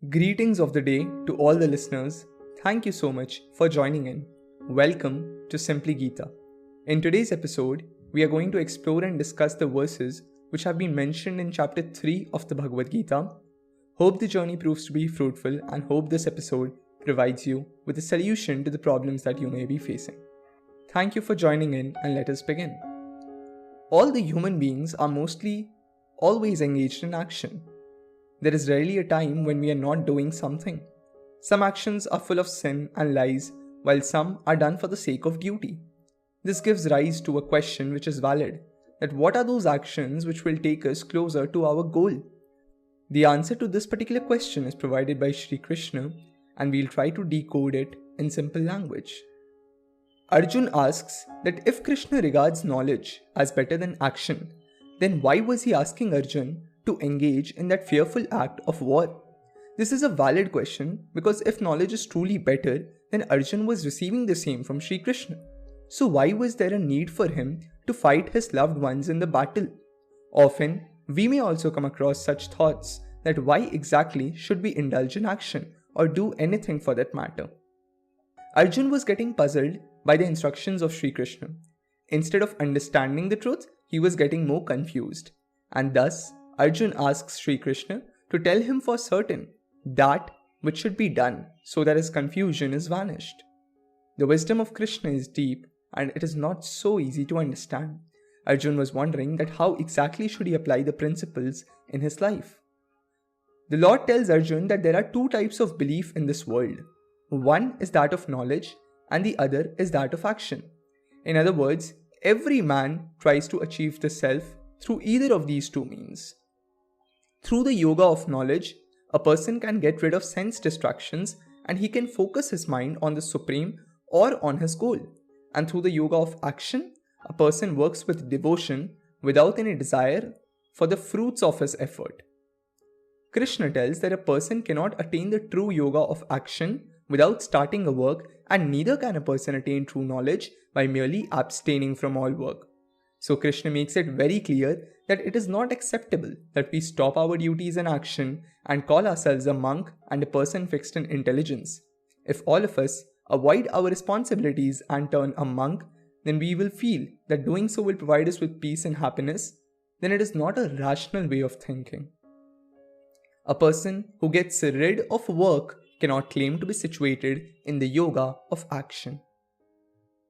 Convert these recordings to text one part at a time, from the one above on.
Greetings of the day to all the listeners. Thank you so much for joining in. Welcome to Simply Gita. In today's episode, we are going to explore and discuss the verses which have been mentioned in chapter 3 of the Bhagavad Gita. Hope the journey proves to be fruitful and hope this episode provides you with a solution to the problems that you may be facing. Thank you for joining in and let us begin. All the human beings are mostly always engaged in action. There is rarely a time when we are not doing something. Some actions are full of sin and lies, while some are done for the sake of duty. This gives rise to a question which is valid, that what are those actions which will take us closer to our goal? The answer to this particular question is provided by Shri Krishna, and we'll try to decode it in simple language. Arjun asks that if Krishna regards knowledge as better than action, then why was he asking Arjun to engage in that fearful act of war? This is a valid question because if knowledge is truly better, then Arjun was receiving the same from Sri Krishna. So why was there a need for him to fight his loved ones in the battle? Often, we may also come across such thoughts that why exactly should we indulge in action or do anything for that matter? Arjun was getting puzzled by the instructions of Sri Krishna. Instead of understanding the truth, he was getting more confused. And thus, Arjun asks Sri Krishna to tell him for certain that which should be done so that his confusion is vanished. The wisdom of Krishna is deep and it is not so easy to understand. Arjun was wondering that how exactly should he apply the principles in his life. The Lord tells Arjun that there are two types of belief in this world. One is that of knowledge and the other is that of action. In other words, every man tries to achieve the self through either of these two means. Through the yoga of knowledge, a person can get rid of sense distractions and he can focus his mind on the supreme or on his goal. And through the yoga of action, a person works with devotion without any desire for the fruits of his effort. Krishna tells that a person cannot attain the true yoga of action without starting a work, and neither can a person attain true knowledge by merely abstaining from all work. So Krishna makes it very clear that it is not acceptable that we stop our duties and action and call ourselves a monk and a person fixed in intelligence. If all of us avoid our responsibilities and turn a monk, then we will feel that doing so will provide us with peace and happiness. Then it is not a rational way of thinking. A person who gets rid of work cannot claim to be situated in the yoga of action.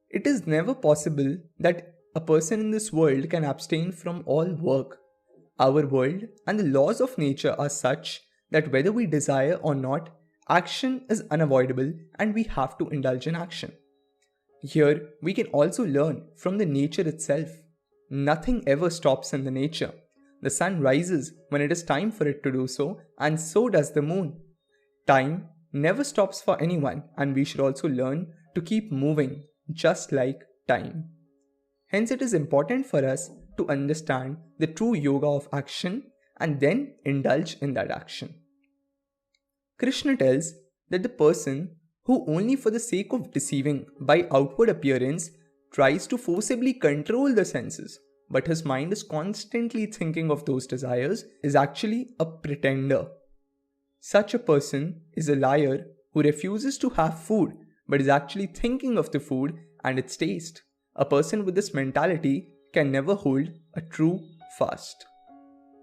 It is never possible that a person in this world can abstain from all work. Our world and the laws of nature are such that whether we desire or not, action is unavoidable and we have to indulge in action. Here, we can also learn from the nature itself. Nothing ever stops in the nature. The sun rises when it is time for it to do so, and so does the moon. Time never stops for anyone, and we should also learn to keep moving, just like time. Hence, it is important for us to understand the true yoga of action and then indulge in that action. Krishna tells that the person who only for the sake of deceiving by outward appearance tries to forcibly control the senses, but his mind is constantly thinking of those desires, is actually a pretender. Such a person is a liar who refuses to have food but is actually thinking of the food and its taste. A person with this mentality can never hold a true fast.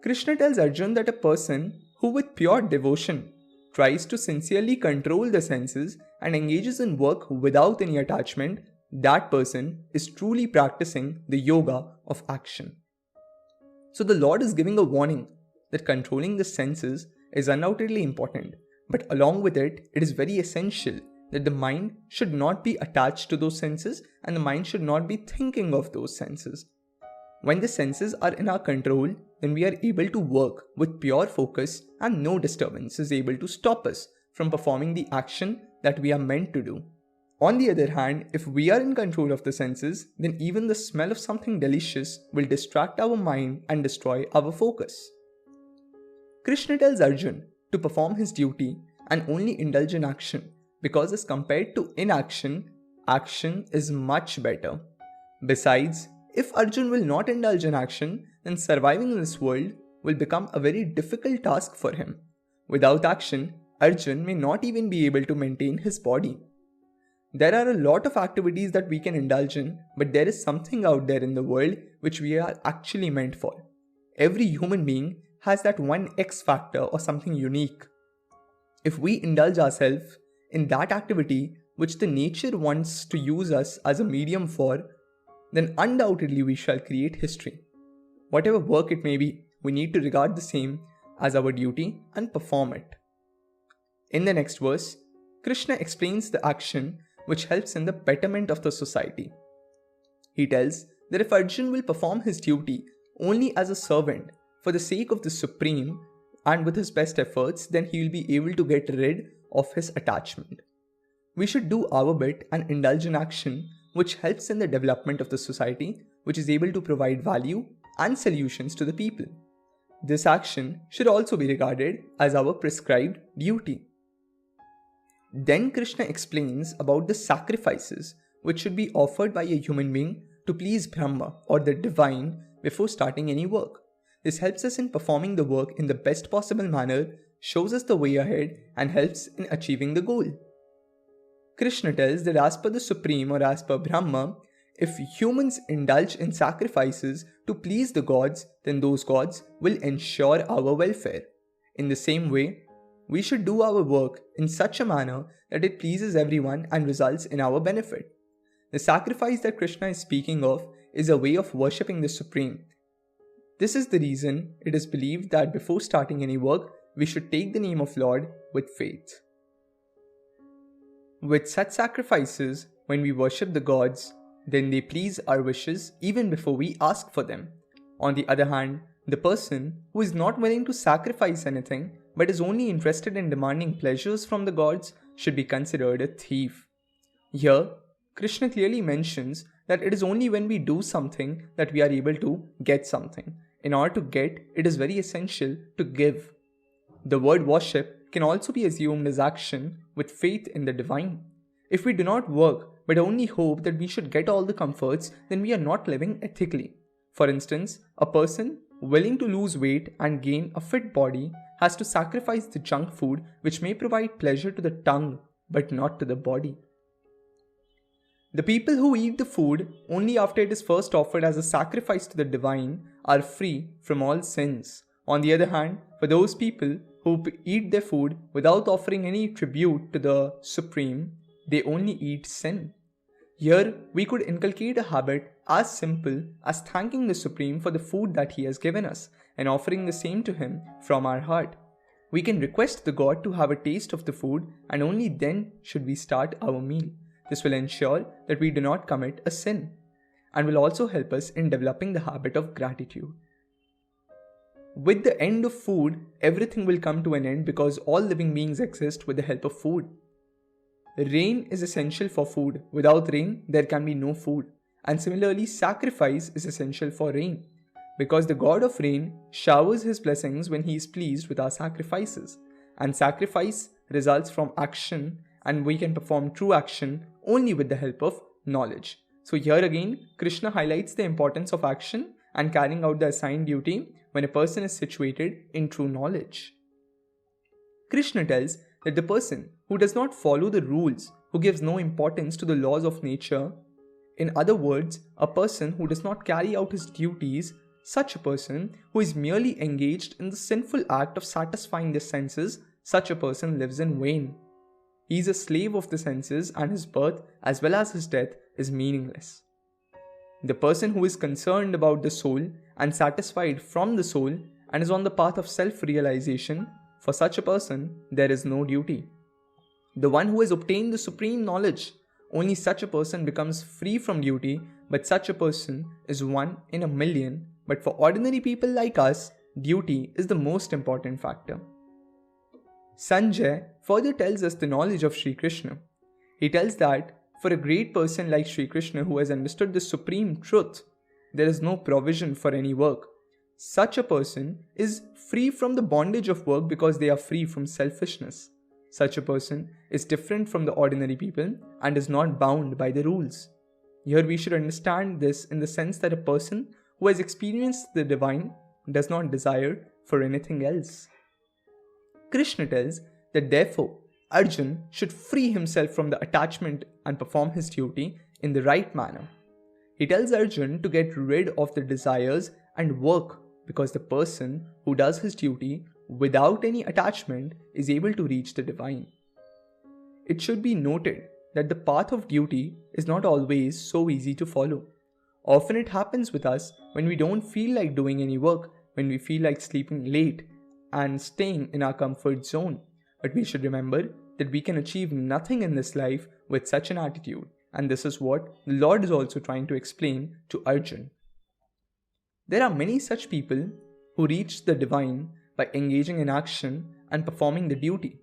Krishna tells Arjun that a person who with pure devotion tries to sincerely control the senses and engages in work without any attachment, that person is truly practicing the yoga of action. So the Lord is giving a warning that controlling the senses is undoubtedly important, but along with it, it is very essential that the mind should not be attached to those senses and the mind should not be thinking of those senses. When the senses are in our control, then we are able to work with pure focus and no disturbance is able to stop us from performing the action that we are meant to do. On the other hand, if we are in control of the senses, then even the smell of something delicious will distract our mind and destroy our focus. Krishna tells Arjun to perform his duty and only indulge in action because as compared to inaction, action is much better. Besides, if Arjun will not indulge in action, then surviving in this world will become a very difficult task for him. Without action, Arjun may not even be able to maintain his body. There are a lot of activities that we can indulge in, but there is something out there in the world which we are actually meant for. Every human being has that one X factor or something unique. If we indulge ourselves in that activity which the nature wants to use us as a medium for, then undoubtedly we shall create history. Whatever work it may be, we need to regard the same as our duty and perform it. In the next verse, Krishna explains the action which helps in the betterment of the society. He tells that if Arjun will perform his duty only as a servant for the sake of the Supreme and with his best efforts, then he will be able to get rid of his attachment. We should do our bit and indulge in action which helps in the development of the society, which is able to provide value and solutions to the people. This action should also be regarded as our prescribed duty. Then Krishna explains about the sacrifices which should be offered by a human being to please Brahma or the divine before starting any work. This helps us in performing the work in the best possible manner, shows us the way ahead, and helps in achieving the goal. Krishna tells that as per the Supreme or as per Brahma, if humans indulge in sacrifices to please the gods, then those gods will ensure our welfare. In the same way, we should do our work in such a manner that it pleases everyone and results in our benefit. The sacrifice that Krishna is speaking of is a way of worshipping the Supreme. This is the reason it is believed that before starting any work, we should take the name of Lord with faith. With such sacrifices, when we worship the gods, then they please our wishes even before we ask for them. On the other hand, the person who is not willing to sacrifice anything but is only interested in demanding pleasures from the gods should be considered a thief. Here, Krishna clearly mentions that it is only when we do something that we are able to get something. In order to get, it is very essential to give. The word worship can also be assumed as action with faith in the divine. If we do not work but only hope that we should get all the comforts, then we are not living ethically. For instance, a person willing to lose weight and gain a fit body has to sacrifice the junk food which may provide pleasure to the tongue but not to the body. The people who eat the food only after it is first offered as a sacrifice to the divine are free from all sins. On the other hand, for those people who eat their food without offering any tribute to the Supreme, they only eat sin. Here, we could inculcate a habit as simple as thanking the Supreme for the food that he has given us and offering the same to him from our heart. We can request the God to have a taste of the food and only then should we start our meal. This will ensure that we do not commit a sin and will also help us in developing the habit of gratitude. With the end of food, everything will come to an end because all living beings exist with the help of food. Rain is essential for food. Without rain, there can be no food. And similarly, sacrifice is essential for rain, because the God of rain showers his blessings when he is pleased with our sacrifices. And sacrifice results from action, and we can perform true action only with the help of knowledge. So here again, Krishna highlights the importance of action and carrying out the assigned duty when a person is situated in true knowledge. Krishna tells that the person who does not follow the rules, who gives no importance to the laws of nature, in other words, a person who does not carry out his duties, such a person who is merely engaged in the sinful act of satisfying the senses, such a person lives in vain. He is a slave of the senses and his birth as well as his death is meaningless. The person who is concerned about the soul and satisfied from the soul and is on the path of self-realization, for such a person there is no duty. The one who has obtained the supreme knowledge, only such a person becomes free from duty, but such a person is one in a million. But for ordinary people like us, duty is the most important factor. Sanjay further tells us the knowledge of Sri Krishna. He tells that for a great person like Sri Krishna who has understood the supreme truth, there is no provision for any work. Such a person is free from the bondage of work because they are free from selfishness. Such a person is different from the ordinary people and is not bound by the rules. Here we should understand this in the sense that a person who has experienced the divine does not desire for anything else. Krishna tells that therefore Arjun should free himself from the attachment and perform his duty in the right manner. He tells Arjun to get rid of the desires and work because the person who does his duty without any attachment is able to reach the divine. It should be noted that the path of duty is not always so easy to follow. Often it happens with us when we don't feel like doing any work, when we feel like sleeping late and staying in our comfort zone. But we should remember that we can achieve nothing in this life with such an attitude, and this is what the Lord is also trying to explain to Arjun. There are many such people who reach the divine by engaging in action and performing the duty.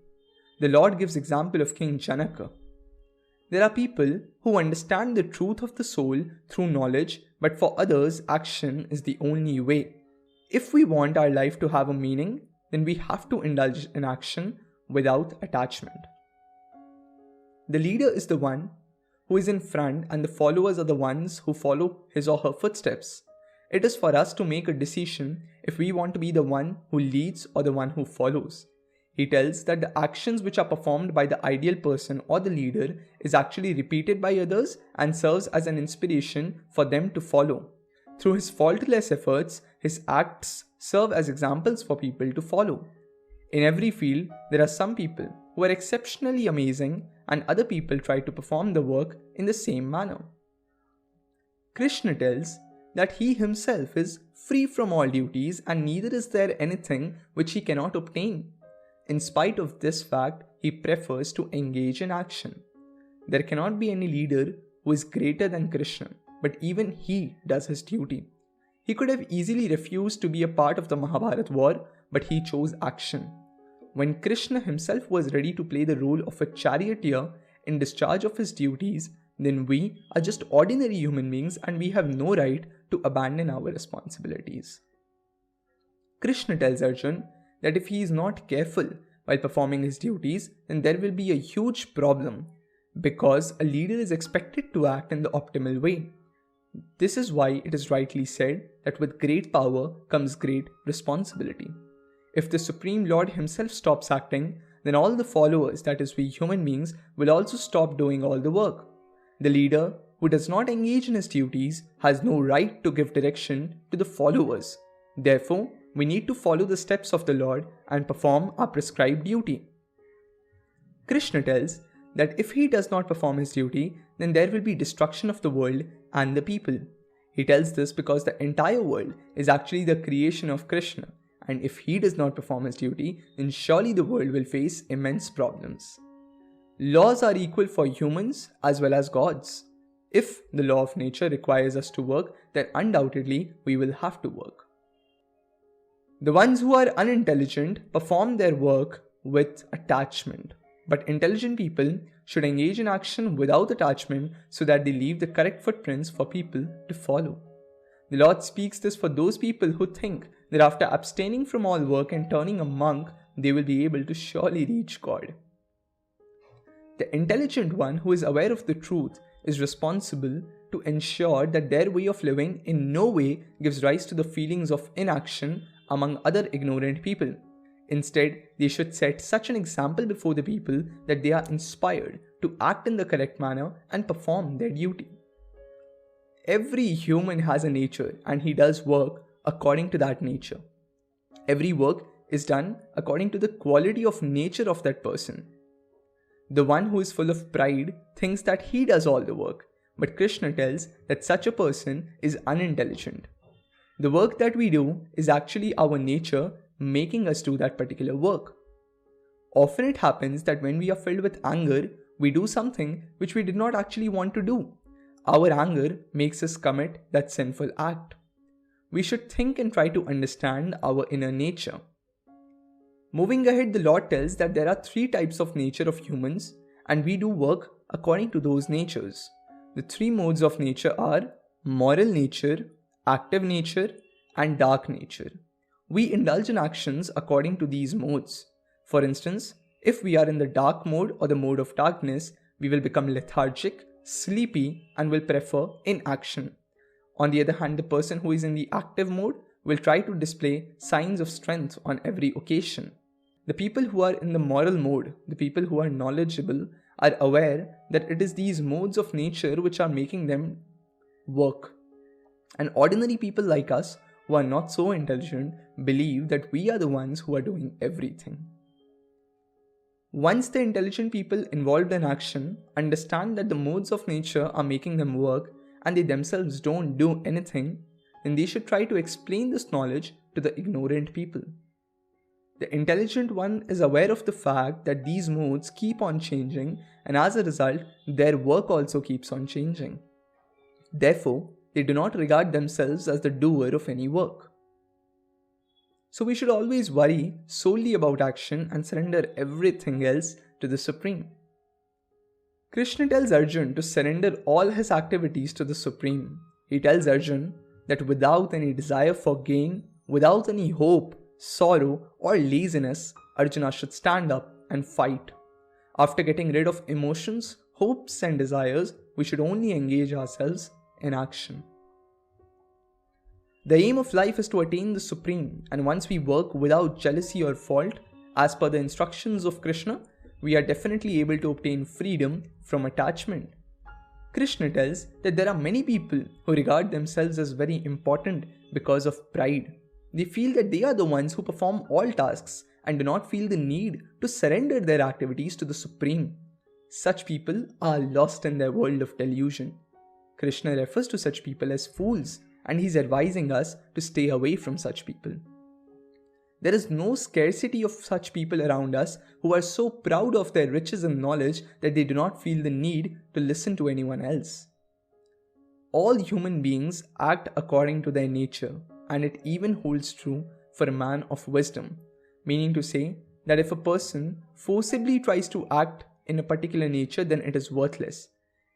The Lord gives example of King Janaka. There are people who understand the truth of the soul through knowledge, but for others, action is the only way. If we want our life to have a meaning, then we have to indulge in action without attachment. The leader is the one who is in front, and the followers are the ones who follow his or her footsteps. It is for us to make a decision if we want to be the one who leads or the one who follows. He tells that the actions which are performed by the ideal person or the leader is actually repeated by others and serves as an inspiration for them to follow. Through his faultless efforts, his acts serve as examples for people to follow. In every field, there are some people who are exceptionally amazing and other people try to perform the work in the same manner. Krishna tells that he himself is free from all duties and neither is there anything which he cannot obtain. In spite of this fact, he prefers to engage in action. There cannot be any leader who is greater than Krishna, but even he does his duty. He could have easily refused to be a part of the Mahabharata war, but he chose action. When Krishna himself was ready to play the role of a charioteer in discharge of his duties, then we are just ordinary human beings and we have no right to abandon our responsibilities. Krishna tells Arjun that if he is not careful while performing his duties, then there will be a huge problem because a leader is expected to act in the optimal way. This is why it is rightly said that with great power comes great responsibility. If the Supreme Lord himself stops acting, then all the followers, that is we human beings, will also stop doing all the work. The leader who does not engage in his duties has no right to give direction to the followers. Therefore, we need to follow the steps of the Lord and perform our prescribed duty. Krishna tells that if he does not perform his duty, then there will be destruction of the world and the people. He tells this because the entire world is actually the creation of Krishna, and if he does not perform his duty, then surely the world will face immense problems. Laws are equal for humans as well as gods. If the law of nature requires us to work, then undoubtedly we will have to work. The ones who are unintelligent perform their work with attachment, but intelligent people should engage in action without attachment so that they leave the correct footprints for people to follow. The Lord speaks this for those people who think that after abstaining from all work and turning a monk, they will be able to surely reach God. The intelligent one who is aware of the truth is responsible to ensure that their way of living in no way gives rise to the feelings of inaction among other ignorant people. Instead, they should set such an example before the people that they are inspired to act in the correct manner and perform their duty. Every human has a nature and he does work according to that nature. Every work is done according to the quality of nature of that person. The one who is full of pride thinks that he does all the work, but Krishna tells that such a person is unintelligent. The work that we do is actually our nature making us do that particular work. Often it happens that when we are filled with anger, we do something which we did not actually want to do. Our anger makes us commit that sinful act. We should think and try to understand our inner nature. Moving ahead, the Lord tells that there are 3 types of nature of humans and we do work according to those natures. The 3 modes of nature are moral nature, active nature, and dark nature. We indulge in actions according to these modes. For instance, if we are in the dark mode or the mode of darkness, we will become lethargic, sleepy, and will prefer inaction. On the other hand, the person who is in the active mode will try to display signs of strength on every occasion. The people who are in the moral mode, the people who are knowledgeable, are aware that it is these modes of nature which are making them work. And ordinary people like us, who are not so intelligent, believe that we are the ones who are doing everything. Once the intelligent people involved in action understand that the modes of nature are making them work and they themselves don't do anything, then they should try to explain this knowledge to the ignorant people. The intelligent one is aware of the fact that these modes keep on changing, and as a result, their work also keeps on changing. Therefore, they do not regard themselves as the doer of any work. So we should always worry solely about action and surrender everything else to the Supreme. Krishna tells Arjun to surrender all his activities to the Supreme. He tells Arjun that without any desire for gain, without any hope, sorrow, or laziness, Arjuna should stand up and fight. After getting rid of emotions, hopes, and desires, we should only engage ourselves in action. The aim of life is to attain the Supreme, and once we work without jealousy or fault, as per the instructions of Krishna, we are definitely able to obtain freedom from attachment. Krishna tells that there are many people who regard themselves as very important because of pride. They feel that they are the ones who perform all tasks and do not feel the need to surrender their activities to the Supreme. Such people are lost in their world of delusion. Krishna refers to such people as fools, and he is advising us to stay away from such people. There is no scarcity of such people around us who are so proud of their riches and knowledge that they do not feel the need to listen to anyone else. All human beings act according to their nature, and it even holds true for a man of wisdom, meaning to say that if a person forcibly tries to act in a particular nature, then it is worthless.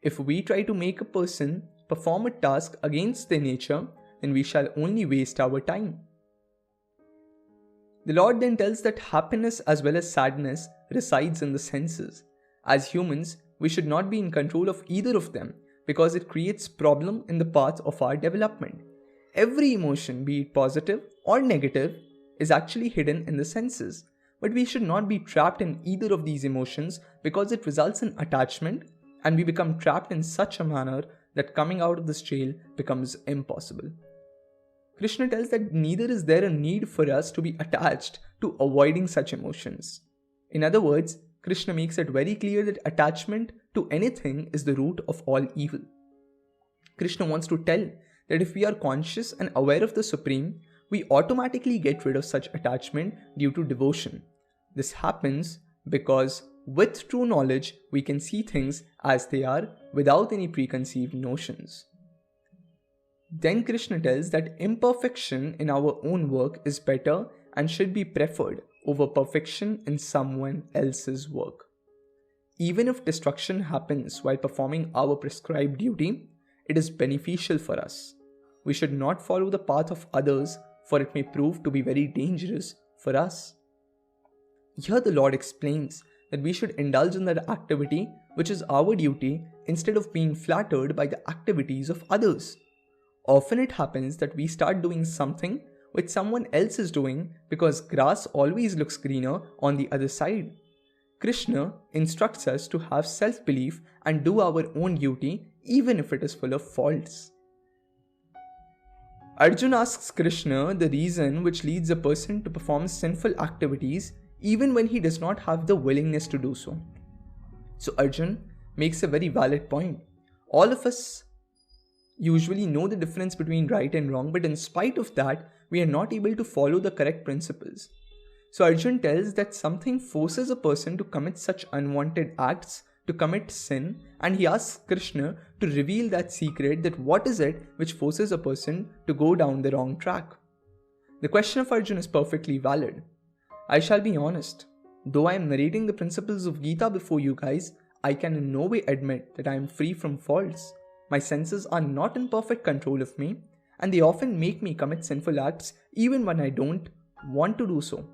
If we try to make a person perform a task against their nature, then we shall only waste our time. The Lord then tells that happiness as well as sadness resides in the senses. As humans, we should not be in control of either of them because it creates problem in the path of our development. Every emotion, be it positive or negative, is actually hidden in the senses. But we should not be trapped in either of these emotions because it results in attachment, and we become trapped in such a manner that coming out of this jail becomes impossible. Krishna tells that neither is there a need for us to be attached to avoiding such emotions. In other words, Krishna makes it very clear that attachment to anything is the root of all evil. Krishna wants to tell that if we are conscious and aware of the Supreme, we automatically get rid of such attachment due to devotion. This happens because with true knowledge, we can see things as they are without any preconceived notions. Then Krishna tells that imperfection in our own work is better and should be preferred over perfection in someone else's work. Even if destruction happens while performing our prescribed duty, it is beneficial for us. We should not follow the path of others, for it may prove to be very dangerous for us. Here the Lord explains that we should indulge in that activity which is our duty instead of being flattered by the activities of others. Often it happens that we start doing something which someone else is doing because grass always looks greener on the other side. Krishna instructs us to have self-belief and do our own duty even if it is full of faults. Arjun asks Krishna the reason which leads a person to perform sinful activities even when he does not have the willingness to do so. So Arjun makes a very valid point. All of us usually know the difference between right and wrong, but in spite of that, we are not able to follow the correct principles. So Arjun tells that something forces a person to commit such unwanted acts, to commit sin, and he asks Krishna to reveal that secret, that what is it which forces a person to go down the wrong track. The question of Arjun is perfectly valid. I shall be honest, though I am narrating the principles of Gita before you guys, I can in no way admit that I am free from faults. My senses are not in perfect control of me, and they often make me commit sinful acts even when I don't want to do so.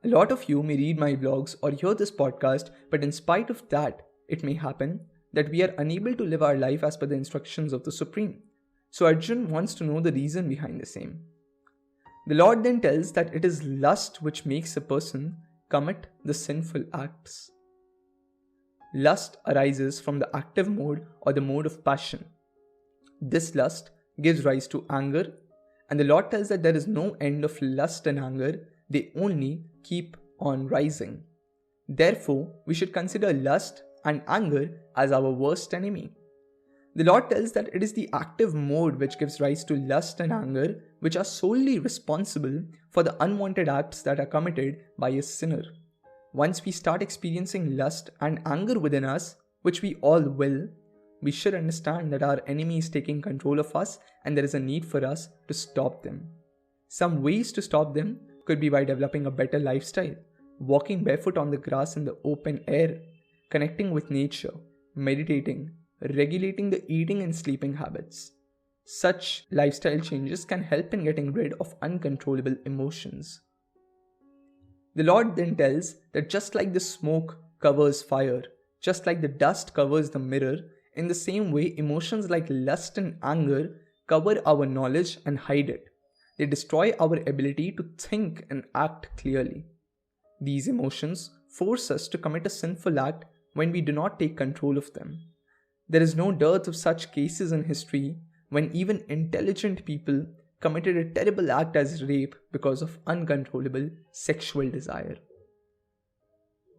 A lot of you may read my blogs or hear this podcast, but in spite of that, it may happen that we are unable to live our life as per the instructions of the Supreme. So Arjun wants to know the reason behind the same. The Lord then tells that it is lust which makes a person commit the sinful acts. Lust arises from the active mode or the mode of passion. This lust gives rise to anger, and the Lord tells that there is no end of lust and anger, they only keep on rising. Therefore, we should consider lust and anger as our worst enemy. The Lord tells that it is the active mode which gives rise to lust and anger, which are solely responsible for the unwanted acts that are committed by a sinner. Once we start experiencing lust and anger within us, which we all will, we should understand that our enemy is taking control of us and there is a need for us to stop them. Some ways to stop them could be by developing a better lifestyle, walking barefoot on the grass in the open air, connecting with nature, meditating, regulating the eating and sleeping habits. Such lifestyle changes can help in getting rid of uncontrollable emotions. The Lord then tells that just like the smoke covers fire, just like the dust covers the mirror, in the same way emotions like lust and anger cover our knowledge and hide it. They destroy our ability to think and act clearly. These emotions force us to commit a sinful act when we do not take control of them. There is no dearth of such cases in history when even intelligent people committed a terrible act as rape because of uncontrollable sexual desire.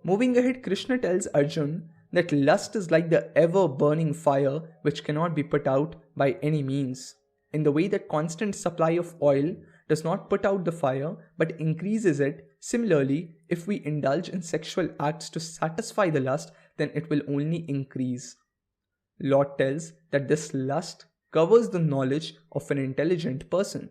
Moving ahead, Krishna tells Arjun that lust is like the ever-burning fire which cannot be put out by any means. In the way that constant supply of oil does not put out the fire but increases it, similarly, if we indulge in sexual acts to satisfy the lust, then it will only increase. Lord tells that this lust covers the knowledge of an intelligent person.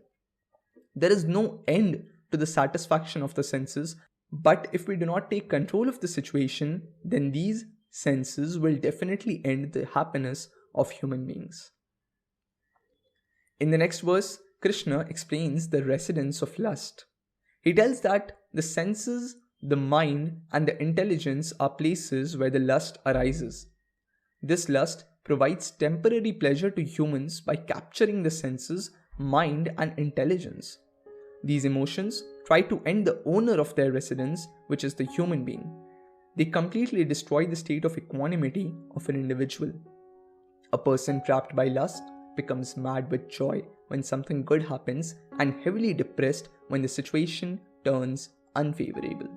There is no end to the satisfaction of the senses, but if we do not take control of the situation, then these senses will definitely end the happiness of human beings. In the next verse, Krishna explains the residence of lust. He tells that the senses, the mind, and the intelligence are places where the lust arises. This lust provides temporary pleasure to humans by capturing the senses, mind, and intelligence. These emotions try to end the owner of their residence, which is the human being. They completely destroy the state of equanimity of an individual. A person trapped by lust becomes mad with joy when something good happens and heavily depressed when the situation turns unfavorable.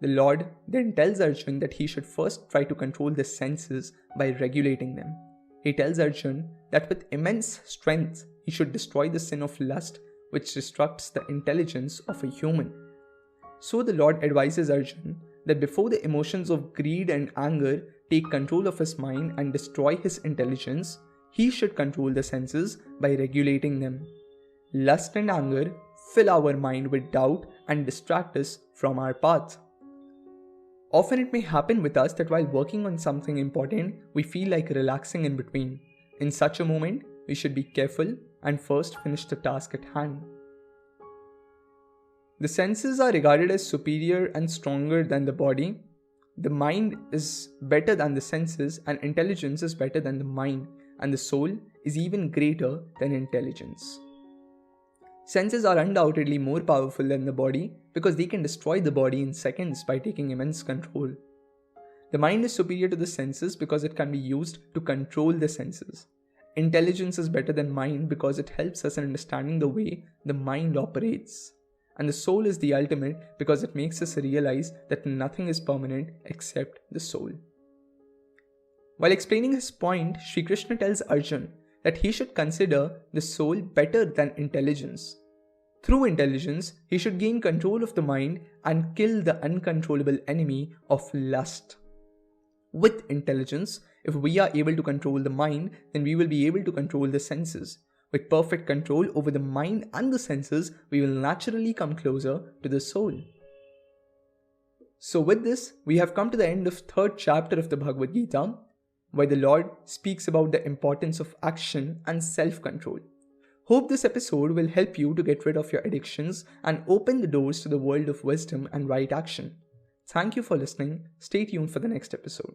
The Lord then tells Arjun that he should first try to control the senses by regulating them. He tells Arjun that with immense strength he should destroy the sin of lust which destructs the intelligence of a human. So the Lord advises Arjun that before the emotions of greed and anger take control of his mind and destroy his intelligence, he should control the senses by regulating them. Lust and anger fill our mind with doubt and distract us from our path. Often it may happen with us that while working on something important, we feel like relaxing in between. In such a moment, we should be careful and first finish the task at hand. The senses are regarded as superior and stronger than the body. The mind is better than the senses, and intelligence is better than the mind, and the soul is even greater than intelligence. Senses are undoubtedly more powerful than the body because they can destroy the body in seconds by taking immense control. The mind is superior to the senses because it can be used to control the senses. Intelligence is better than mind because it helps us in understanding the way the mind operates. And the soul is the ultimate because it makes us realize that nothing is permanent except the soul. While explaining his point, Sri Krishna tells Arjun that he should consider the soul better than intelligence. Through intelligence, he should gain control of the mind and kill the uncontrollable enemy of lust. With intelligence, if we are able to control the mind, then we will be able to control the senses. With perfect control over the mind and the senses, we will naturally come closer to the soul. So with this, we have come to the end of 3rd chapter of the Bhagavad Gita, where the Lord speaks about the importance of action and self-control. Hope this episode will help you to get rid of your addictions and open the doors to the world of wisdom and right action. Thank you for listening. Stay tuned for the next episode.